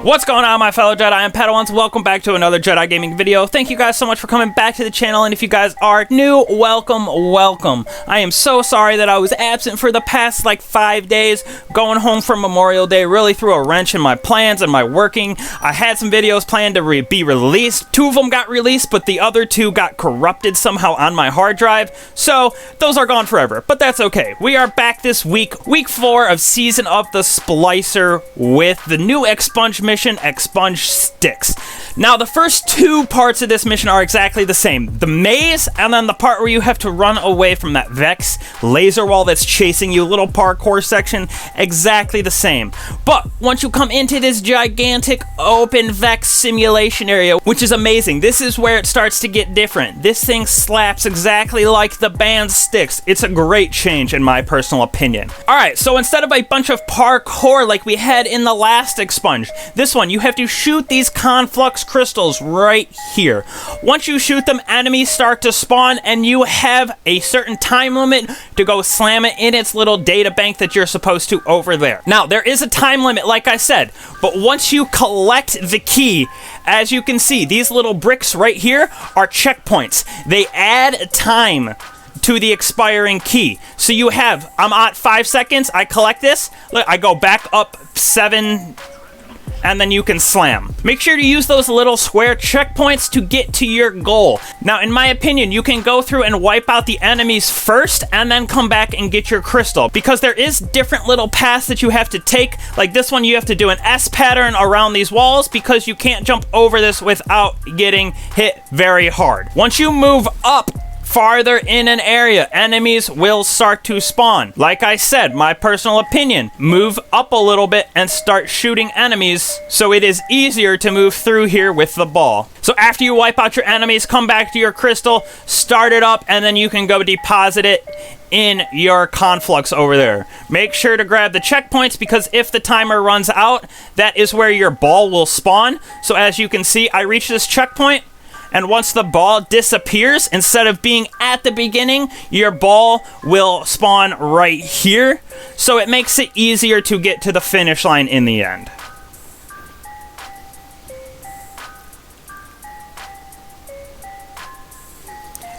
What's going on, my fellow Jedi and Padawans? Welcome back to another Jedi gaming video. Thank you guys so much for coming back to the channel, and if you guys are new, welcome. I am so sorry that I was absent for the past like 5 days. Going home from Memorial Day really threw a wrench in my plans and my working. I had some videos planned to be released. 2 of them got released, but the other 2 got corrupted somehow on my hard drive. So those are gone forever, but that's okay. We are back this week, week 4 of Season of the Splicer with the new Expunge mission, Expunge Styx. Now, the first 2 parts of this mission are exactly the same. The maze, and then the part where you have to run away from that Vex laser wall that's chasing you, little parkour section, exactly the same. But once you come into this gigantic open Vex simulation area, which is amazing, this is where it starts to get different. This thing slaps exactly like the band Styx. It's a great change in my personal opinion. Alright, so instead of a bunch of parkour like we had in the last Expunge, this one, you have to shoot these conflux crystals right here. Once you shoot them, enemies start to spawn, and you have a certain time limit to go slam it in its little data bank that you're supposed to over there. Now, there is a time limit, like I said, but once you collect the key, as you can see, these little bricks right here are checkpoints. They add time to the expiring key. So you have, I'm at 5 seconds, I collect this, look, I go back up 7, and then you can slam. Make sure to use those little square checkpoints to get to your goal. Now, in my opinion, you can go through and wipe out the enemies first and then come back and get your crystal, because there is different little paths that you have to take. Like this one, you have to do an S pattern around these walls because you can't jump over this without getting hit very hard. Once you move up farther in an area, enemies will start to spawn. Like I said, my personal opinion, move up a little bit and start shooting enemies so it is easier to move through here with the ball. So after you wipe out your enemies, come back to your crystal, start it up, and then you can go deposit it in your conflux over there. Make sure to grab the checkpoints, because if the timer runs out, that is where your ball will spawn. So as you can see, I reached this checkpoint, and once the ball disappears, instead of being at the beginning, your ball will spawn right here. So it makes it easier to get to the finish line in the end.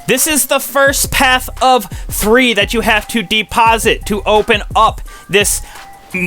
This is the first path of 3 that you have to deposit to open up this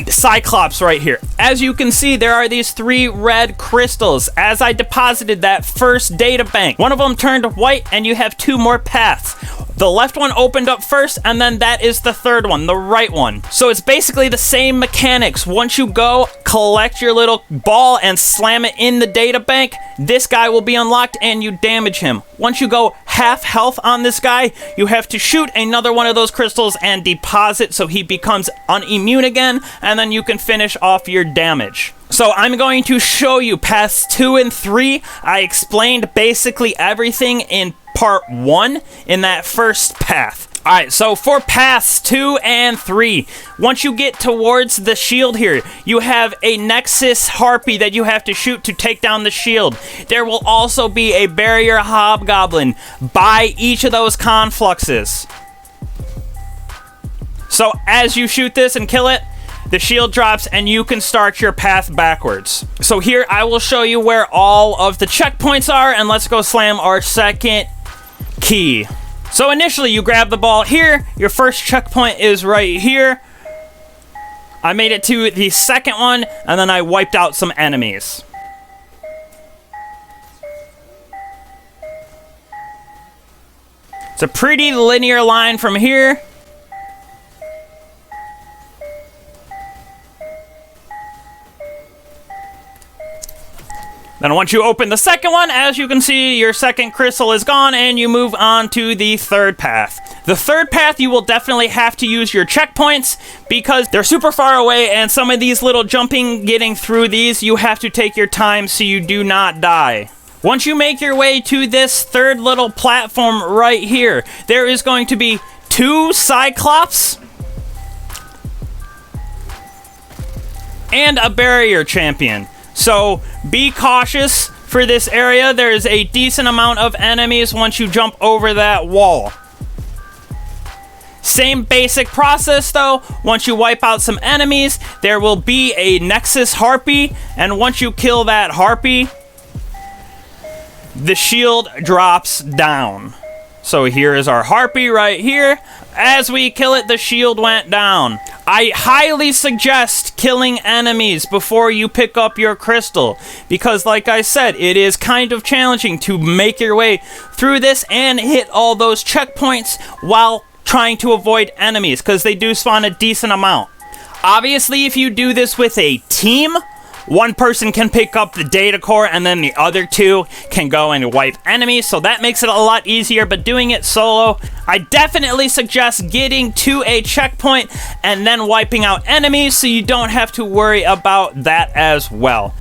Cyclops right here. As you can see, there are these 3 red crystals. As I deposited that first data bank, one of them turned white, and you have 2 more paths. The left one opened up first, and then that is the third one, the right one. So it's basically the same mechanics. Once you go collect your little ball and slam it in the data bank, this guy will be unlocked and you damage him. Once you go half health on this guy, you have to shoot another one of those crystals and deposit so he becomes unimmune again, and then you can finish off your damage. So I'm going to show you paths 2 and 3. I explained basically everything in part 1 in that first path. Alright, so for paths 2 and 3, once you get towards the shield here, you have a Nexus Harpy that you have to shoot to take down the shield. There will also be a barrier hobgoblin by each of those confluxes. So as you shoot this and kill it, the shield drops and you can start your path backwards. So here I will show you where all of the checkpoints are, and let's go slam our second key. So initially you grab the ball here, your first checkpoint is right here. I made it to the second one, and then I wiped out some enemies. It's a pretty linear line from here. Then once you open the second one, as you can see, your second crystal is gone, and you move on to the third path. The third path, you will definitely have to use your checkpoints because they're super far away, and some of these little jumping, getting through these, you have to take your time so you do not die. Once you make your way to this third little platform right here, there is going to be 2 Cyclops and a barrier champion. So be cautious for this area. There's a decent amount of enemies once you jump over that wall. Same basic process though. Once you wipe out some enemies, there will be a Nexus Harpy, and once you kill that Harpy, the shield drops down. So here is our Harpy right here. As we kill it, the shield went down. I highly suggest killing enemies before you pick up your crystal, because like I said, it is kind of challenging to make your way through this and hit all those checkpoints while trying to avoid enemies, because they do spawn a decent amount. Obviously, if you do this with a team, one person can pick up the data core and then the other two can go and wipe enemies, so that makes it a lot easier. But doing it solo, I definitely suggest getting to a checkpoint and then wiping out enemies so you don't have to worry about that as well.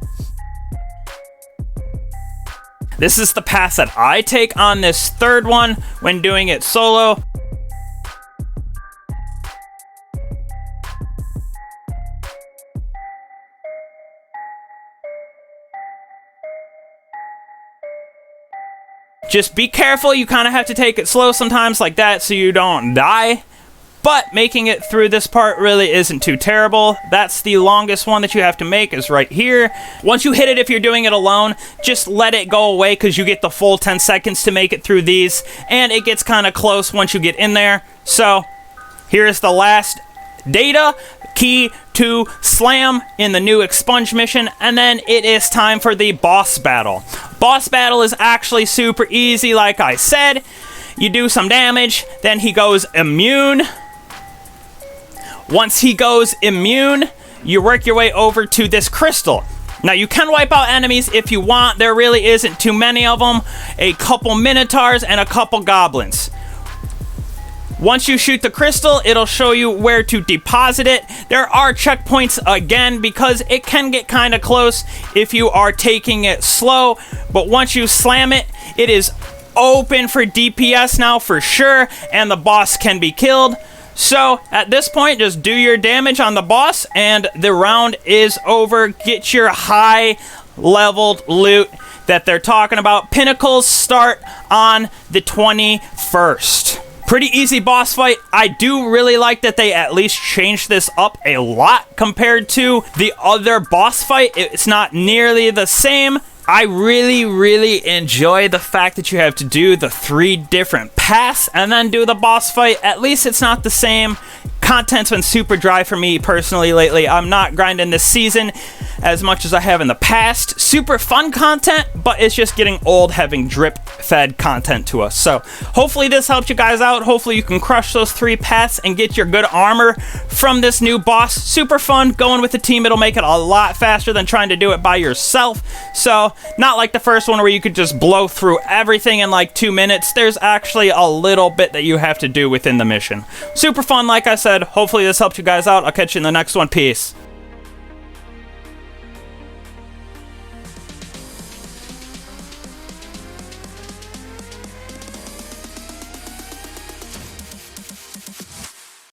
This is the path that I take on this third one when doing it solo. Just be careful, you kind of have to take it slow sometimes like that so you don't die. But making it through this part really isn't too terrible. That's the longest one that you have to make, is right here. Once you hit it, if you're doing it alone, just let it go away because you get the full 10 seconds to make it through these. And it gets kind of close once you get in there. So here's the last data key to slam in the new Expunge mission, and then it is time for the boss battle. Boss battle is actually super easy, like I said. You do some damage, then he goes immune. Once he goes immune, you work your way over to this crystal. Now, you can wipe out enemies if you want. There really isn't too many of them. A couple Minotaurs and a couple Goblins. Once you shoot the crystal, it'll show you where to deposit it. There are checkpoints again because it can get kind of close if you are taking it slow. But once you slam it, it is open for DPS now for sure, and the boss can be killed. So at this point, just do your damage on the boss and the round is over. Get your high leveled loot that they're talking about. Pinnacles start on the 21st. Pretty easy boss fight. I do really like that they at least changed this up a lot compared to the other boss fight. It's not nearly the same. I really enjoy the fact that you have to do the 3 different paths and then do the boss fight. At least it's not the same. Content's been super dry for me personally lately. I'm not grinding this season as much as I have in the past. Super fun content, but it's just getting old having drip-fed content to us. So hopefully this helped you guys out. Hopefully you can crush those 3 paths and get your good armor from this new boss. Super fun. Going with the team, it'll make it a lot faster than trying to do it by yourself. So not like the first one where you could just blow through everything in like 2 minutes. There's actually a little bit that you have to do within the mission. Super fun, like I said. Hopefully this helped you guys out. I'll catch you in the next one. Peace.